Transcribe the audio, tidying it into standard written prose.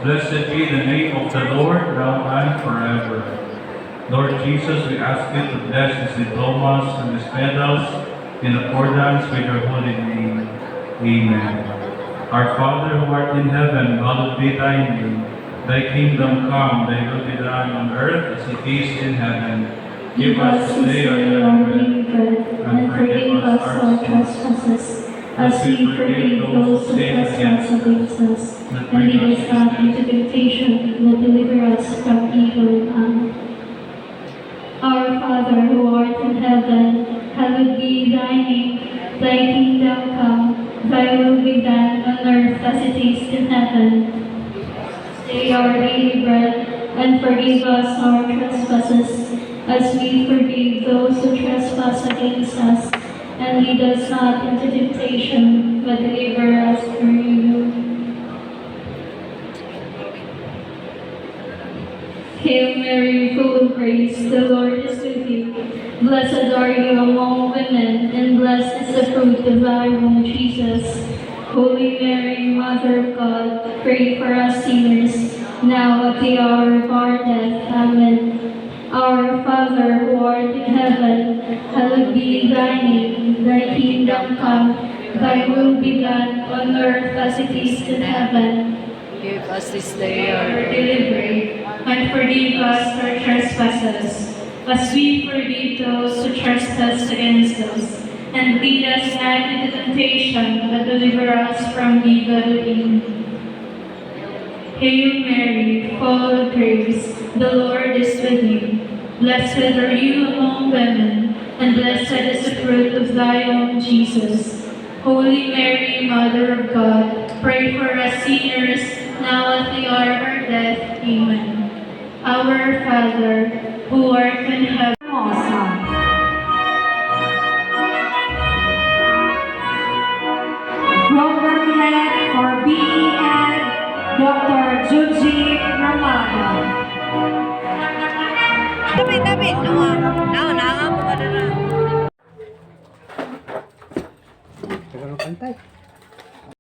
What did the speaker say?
Blessed be the name of the Lord, now and forever. Lord Jesus, we ask you to bless his diplomas and his medals in accordance with your holy name. Amen. Our Father who art in heaven, hallowed be thy name. Thy kingdom come, thy will be done on earth as it is in heaven. Give us this day our daily bread, and forgive us our trespasses, as we forgive those who trespass against us. And lead us not into temptation, but deliver us from evil. Amen. Our Father who art in heaven, hallowed be thy name. Thy kingdom come, thy will be done on earth as it is in heaven. Day our daily bread, and forgive us our trespasses, as we forgive those who trespass against us. And lead us not into temptation, but deliver us from evil. Hail Mary, full of grace, the Lord is with you. Blessed are you among women, and blessed is the fruit of thy womb, Jesus. Holy Mary, Mother of God, pray for us sinners, now at the hour of our death. Amen. Our Father who art in heaven, hallowed be thy name. Thy kingdom come, thy will be done on earth as it is in heaven. Give us this day our Our daily bread, and forgive us our trespasses, as we forgive those who trespass against us. And lead us not into temptation, but deliver us from evil. Amen. Hail Mary, full of grace, the Lord is with you. Blessed are you among women, and blessed is the fruit of thy womb, Jesus. Holy Mary, Mother of God, pray for us sinners, now at the hour of our death. Amen. Our Father, who art in heaven, Program Head for BEd, Dr. Juji Ramada. Tabi, tabi. Nawa. Nawa na.